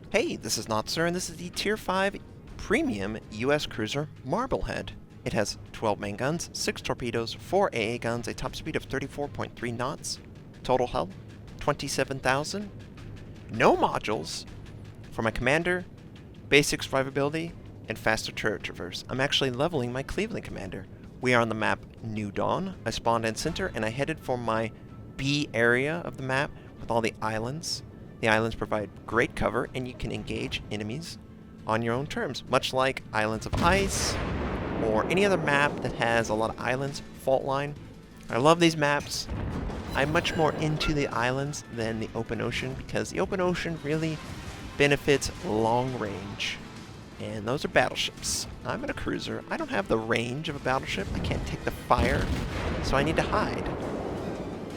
Hey, this is Notser, and this is the Tier 5 Premium U.S. Cruiser Marblehead. It has 12 main guns, 6 torpedoes, 4 AA guns, a top speed of 34.3 knots, total hull 27,000, no modules. For my commander, basic survivability, and faster turret traverse. I'm actually leveling my Cleveland commander. We are on the map New Dawn. I spawned in center, and I headed for my B area of the map with all the islands. The islands provide great cover, and you can engage enemies on your own terms, much like Islands of Ice or any other map that has a lot of islands, fault line. I love these maps. I'm much more into the islands than the open ocean because the open ocean really benefits long range, and those are battleships. I'm in a cruiser. I don't have the range of a battleship. I can't take the fire, so I need to hide.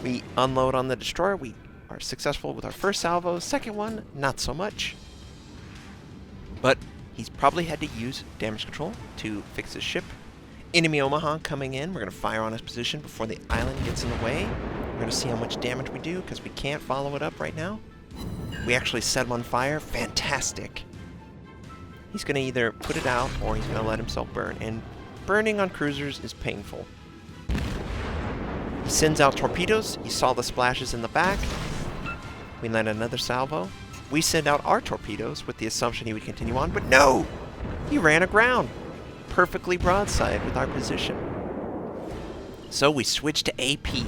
We unload on the destroyer. We are successful with our first salvo. Second one, not so much. But he's probably had to use damage control to fix his ship. Enemy Omaha coming in. We're going to fire on his position before the island gets in the way. We're going to see how much damage we do because we can't follow it up right now. We actually set him on fire. Fantastic. He's going to either put it out or he's going to let himself burn. And burning on cruisers is painful. He sends out torpedoes. You saw the splashes in the back. We land another salvo. We send out our torpedoes with the assumption he would continue on, but no! He ran aground. Perfectly broadside with our position. So we switched to AP.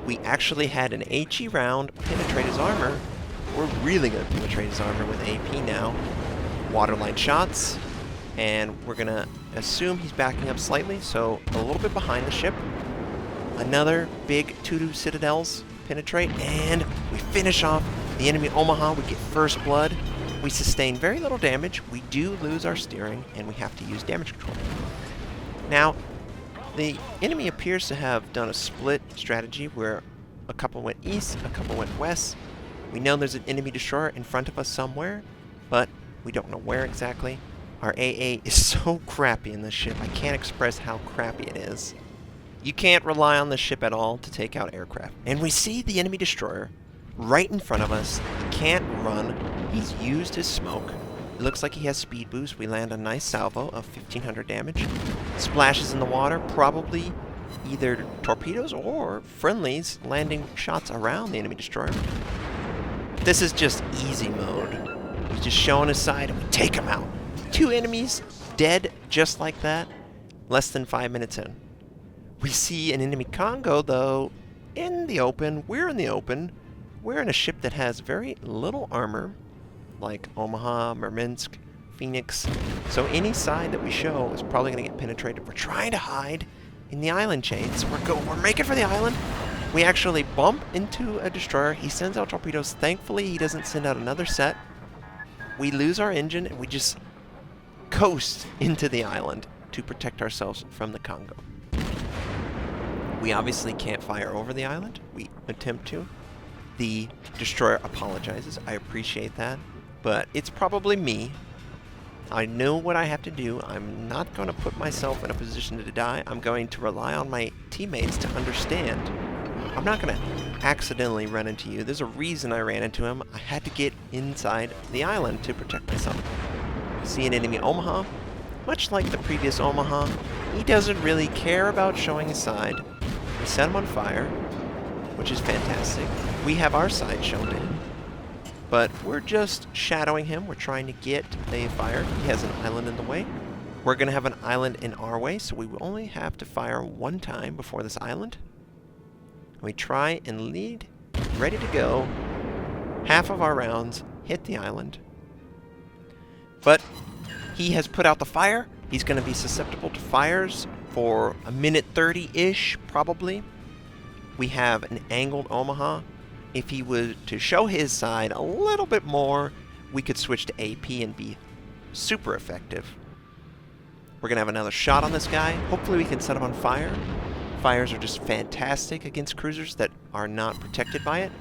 We actually had an HE round penetrate his armor. We're really going to penetrate his armor with AP now. Waterline shots. And we're going to assume he's backing up slightly, so a little bit behind the ship. Another big 2-2 Citadels penetrate, and we finish off the enemy Omaha. We get first blood. We sustain very little damage. We do lose our steering, and we have to use damage control. Now, the enemy appears to have done a split strategy where a couple went east, a couple went west. We know there's an enemy destroyer in front of us somewhere, but we don't know where exactly. Our AA is so crappy in this ship. I can't express how crappy it is. You can't rely on the ship at all to take out aircraft. And we see the enemy destroyer right in front of us. He can't run. He's used his smoke. It looks like he has speed boost. We land a nice salvo of 1,500 damage. Splashes in the water, probably either torpedoes or friendlies landing shots around the enemy destroyer. This is just easy mode. He's just showing his side and we take him out. 2 enemies dead just like that, less than 5 minutes in. We see an enemy Congo, though, in the open. We're in the open. We're in a ship that has very little armor, like Omaha, Murmansk, Phoenix. So any side that we show is probably going to get penetrated. We're trying to hide in the island chains. We're making for the island. We actually bump into a destroyer. He sends out torpedoes. Thankfully, he doesn't send out another set. We lose our engine, and we just coast into the island to protect ourselves from the Congo. We obviously can't fire over the island. We attempt to. The destroyer apologizes. I appreciate that. But it's probably me. I know what I have to do. I'm not going to put myself in a position to die. I'm going to rely on my teammates to understand. I'm not going to accidentally run into you. There's a reason I ran into him. I had to get inside the island to protect myself. See an enemy Omaha? Much like the previous Omaha, he doesn't really care about showing his side. We set him on fire, which is fantastic. We have our side shown to him, but we're just shadowing him. We're trying to get a fire. He has an island in the way. We're going to have an island in our way, so we will only have to fire one time before this island. We try and lead, ready to go. Half of our rounds hit the island, but he has put out the fire. He's going to be susceptible to fires for a minute 30-ish, probably. We have an angled Omaha. If he were to show his side a little bit more, we could switch to AP and be super effective. We're going to have another shot on this guy. Hopefully we can set him on fire. Fires are just fantastic against cruisers that are not protected by it.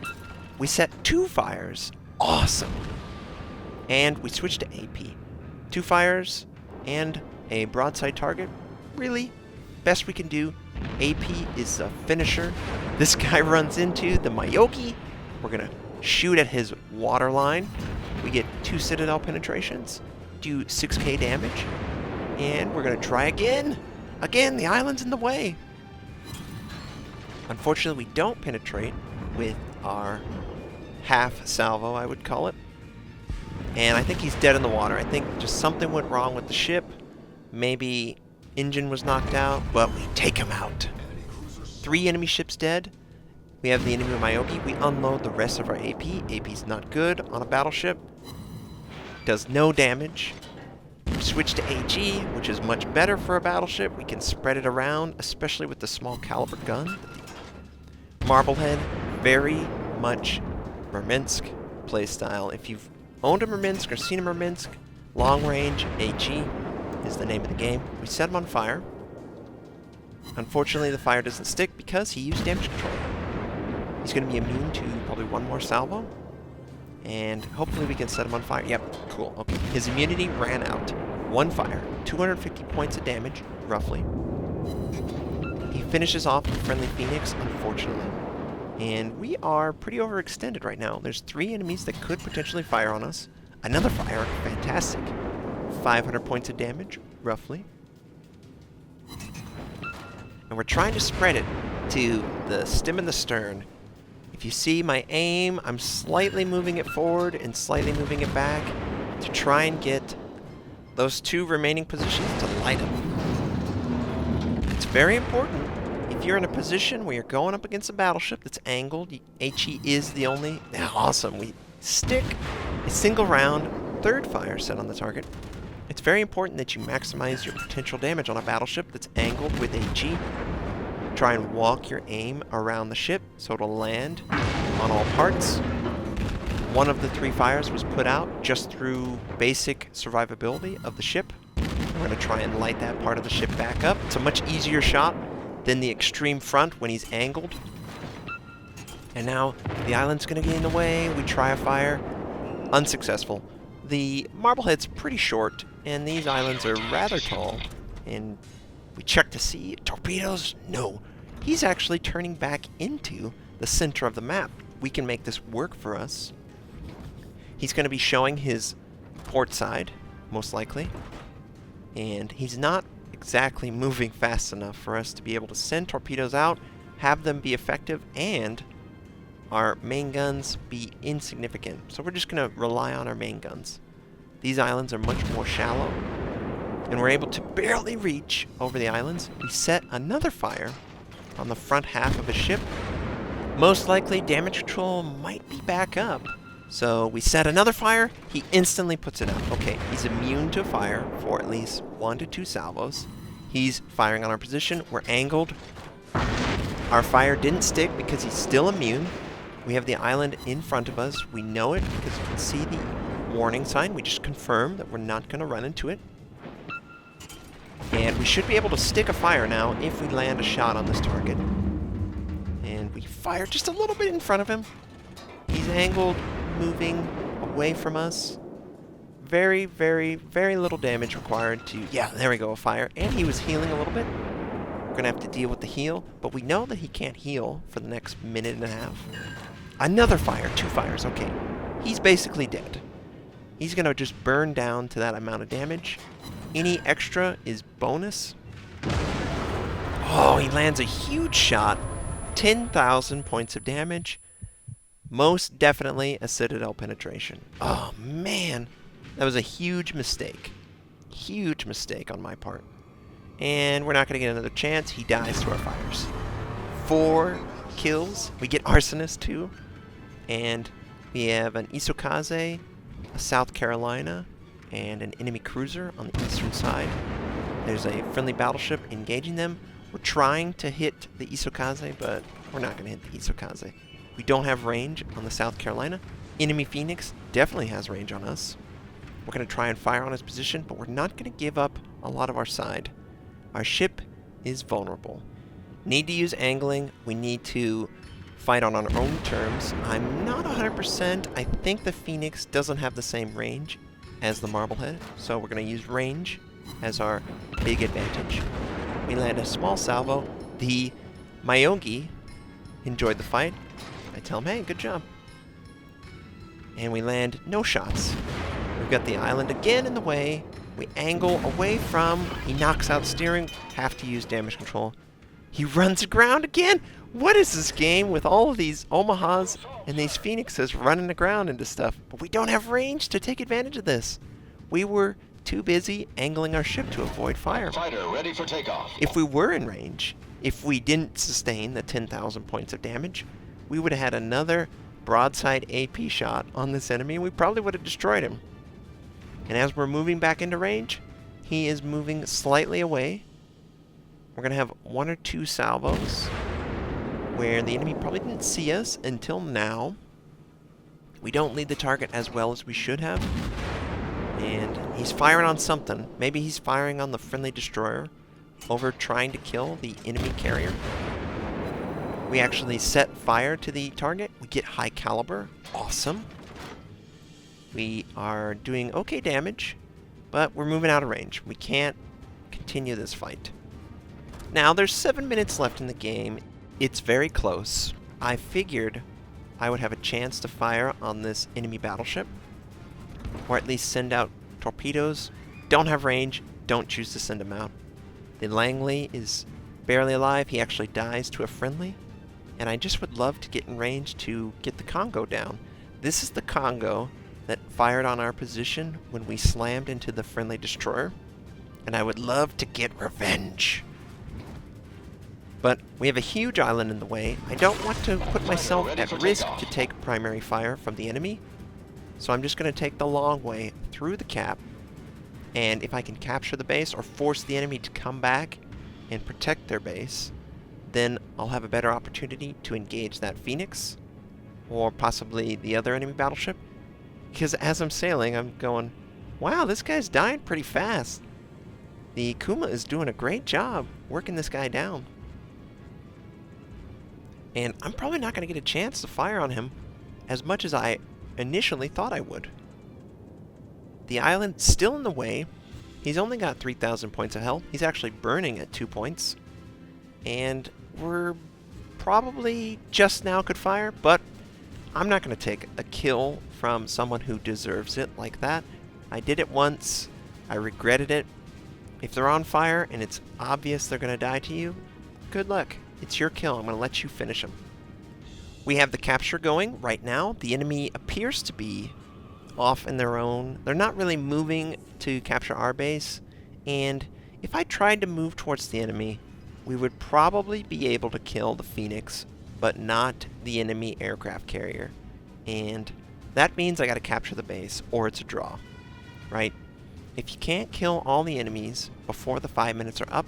We set 2 fires. Awesome. And we switch to AP. 2 fires and a broadside target. Really? Best we can do. AP is a finisher. This guy runs into the Mayoki. We're going to shoot at his water line. We get 2 Citadel penetrations, do 6k damage, and we're going to try again. Again, the island's in the way. Unfortunately, we don't penetrate with our half salvo, I would call it. And I think he's dead in the water. I think just something went wrong with the ship. Maybe engine was knocked out, but we take him out. 3 enemy ships dead. We have the enemy Myogi. We unload the rest of our AP. AP's not good on a battleship. Does no damage. We switch to AG, which is much better for a battleship. We can spread it around, especially with the small caliber gun. Marblehead, very much Murmansk playstyle. If you've owned a Murmansk or seen a Murmansk, long range AG is the name of the game. We set him on fire. Unfortunately, the fire doesn't stick because he used damage control. He's going to be immune to probably 1 more salvo. And hopefully we can set him on fire. Yep, cool. Okay, his immunity ran out. 1 fire, 250 points of damage, roughly. He finishes off the friendly Phoenix, unfortunately. And we are pretty overextended right now. There's 3 enemies that could potentially fire on us. Another fire, fantastic. 500 points of damage, roughly. And we're trying to spread it to the stem and the stern. If you see my aim, I'm slightly moving it forward and slightly moving it back to try and get those 2 remaining positions to light them. It's very important. If you're in a position where you're going up against a battleship that's angled, HE is the only... Awesome. We stick a single round, 3rd fire set on the target. It's very important that you maximize your potential damage on a battleship that's angled with AG. Try and walk your aim around the ship so it'll land on all parts. 1 of the 3 fires was put out just through basic survivability of the ship. We're going to try and light that part of the ship back up. It's a much easier shot than the extreme front when he's angled. And now the island's going to get in the way. We try a fire. Unsuccessful. The Marblehead's pretty short, and these islands are rather tall. And we check to see torpedoes. No. He's actually turning back into the center of the map. We can make this work for us. He's going to be showing his port side, most likely. And he's not exactly moving fast enough for us to be able to send torpedoes out, have them be effective, and our main guns be insignificant. So we're just going to rely on our main guns. These islands are much more shallow, and we're able to barely reach over the islands. We set another fire on the front half of a ship. Most likely damage control might be back up. So we set another fire, he instantly puts it out. Okay, he's immune to fire for at least 1 to 2 salvos. He's firing on our position, we're angled. Our fire didn't stick because he's still immune. We have the island in front of us. We know it because you can see the warning sign. We just confirm that we're not going to run into it. And we should be able to stick a fire now if we land a shot on this target. And we fire just a little bit in front of him. He's angled, moving away from us. Very, very, very little damage required to... Yeah, there we go, a fire. And he was healing a little bit. We're going to have to deal with the heal, but we know that he can't heal for the next minute and a half. Another fire, 2 fires, okay. He's basically dead. He's going to just burn down to that amount of damage. Any extra is bonus. Oh, he lands a huge shot. 10,000 points of damage. Most definitely a Citadel penetration. Oh, man. That was a huge mistake. Huge mistake on my part. And we're not going to get another chance. He dies to our fires. 4 kills. We get Arsonist too. And we have an Isokaze, a South Carolina, and an enemy cruiser on the eastern side. There's a friendly battleship engaging them. We're trying to hit the Isokaze, but we're not going to hit the Isokaze. We don't have range on the South Carolina. Enemy Phoenix definitely has range on us. We're going to try and fire on his position, but we're not going to give up a lot of our side. Our ship is vulnerable. Need to use angling. We need to fight on our own terms. I'm not 100%. I think the Phoenix doesn't have the same range as the Marblehead, so we're going to use range as our big advantage. We land a small salvo. The Myogi enjoyed the fight. I tell him, hey, good job. and we land no shots. We've got the island again in the way. We angle away from. He knocks out steering. Have to use damage control. He runs aground again. What is this game with all of these Omahas and these Phoenixes running aground into stuff? But we don't have range to take advantage of this. We were too busy angling our ship to avoid fire. Fighter ready for takeoff. If we were in range, if we didn't sustain the 10,000 points of damage, we would have had another broadside AP shot on this enemy, and we probably would have destroyed him. And as we're moving back into range, he is moving slightly away. We're going to have 1 or 2 salvos where the enemy probably didn't see us until now. We don't lead the target as well as we should have. And he's firing on something. Maybe he's firing on the friendly destroyer over trying to kill the enemy carrier. We actually set fire to the target. We get high caliber. Awesome. We are doing okay damage, but we're moving out of range. We can't continue this fight. Now, there's 7 minutes left in the game. It's very close. I figured I would have a chance to fire on this enemy battleship, or at least send out torpedoes. Don't have range, don't choose to send them out. The Langley is barely alive. He actually dies to a friendly, and I just would love to get in range to get the Congo down. This is the Congo that fired on our position when we slammed into the friendly destroyer, and I would love to get revenge. But we have a huge island in the way. I don't want to put myself at risk to take primary fire from the enemy, so I'm just going to take the long way through the cap, and if I can capture the base or force the enemy to come back and protect their base, then I'll have a better opportunity to engage that Phoenix, or possibly the other enemy battleship. Because as I'm sailing, I'm going, wow, this guy's dying pretty fast. The Kuma is doing a great job working this guy down. And I'm probably not going to get a chance to fire on him as much as I initially thought I would. The island's still in the way. He's only got 3,000 points of health. He's actually burning at 2 points. And we're probably just now could fire, but I'm not going to take a kill from someone who deserves it like that. I did it once. I regretted it. If they're on fire and it's obvious they're going to die to you, good luck. It's your kill. I'm going to let you finish them. We have the capture going right now. The enemy appears to be off in their own. They're not really moving to capture our base. And if I tried to move towards the enemy, we would probably be able to kill the Phoenix, but not the enemy aircraft carrier. And that means I got to capture the base, or it's a draw, right? If you can't kill all the enemies before the 5 minutes are up,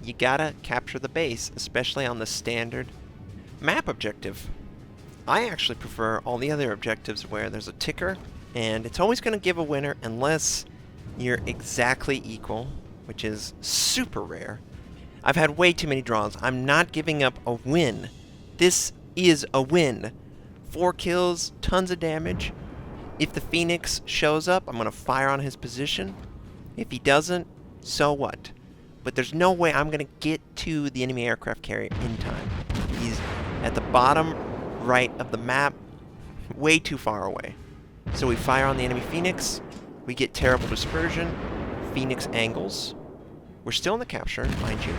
you gotta capture the base, especially on the standard map objective. I actually prefer all the other objectives where there's a ticker, and it's always going to give a winner unless you're exactly equal, which is super rare. I've had way too many draws. I'm not giving up a win. This is a win. 4 kills, tons of damage. If the Phoenix shows up, I'm going to fire on his position. If he doesn't, so what? But there's no way I'm going to get to the enemy aircraft carrier in time. He's at the bottom right of the map, way too far away. So we fire on the enemy Phoenix. We get terrible dispersion. Phoenix angles. We're still in the capture, mind you.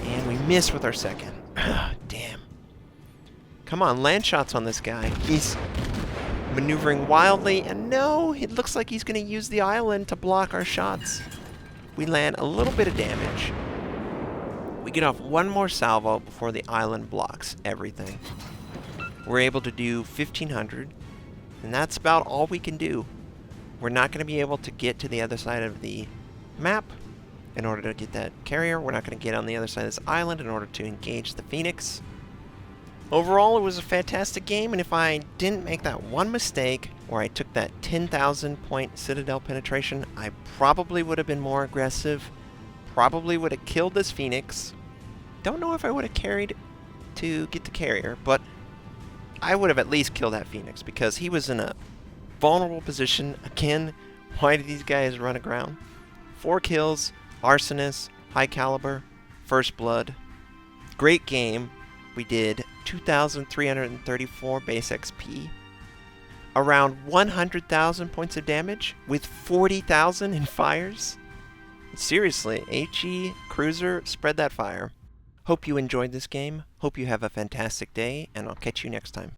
And we miss with our second. Damn. Come on, land shots on this guy. He's maneuvering wildly, and no, it looks like he's going to use the island to block our shots. We land a little bit of damage. We get off one more salvo before the island blocks everything. We're able to do 1,500, and that's about all we can do. We're not going to be able to get to the other side of the map in order to get that carrier. We're not going to get on the other side of this island in order to engage the Phoenix. Overall, it was a fantastic game, and if I didn't make that one mistake where I took that 10,000 point Citadel penetration, I probably would have been more aggressive, probably would have killed this Phoenix. Don't know if I would have carried to get the carrier, but I would have at least killed that Phoenix because he was in a vulnerable position. Again, why did these guys run aground? 4 kills, arsonist, high caliber, first blood. Great game. We did 2,334 base XP. around 100,000 points of damage with 40,000 in fires. Seriously, HE Cruiser, spread that fire. Hope you enjoyed this game. Hope you have a fantastic day, and I'll catch you next time.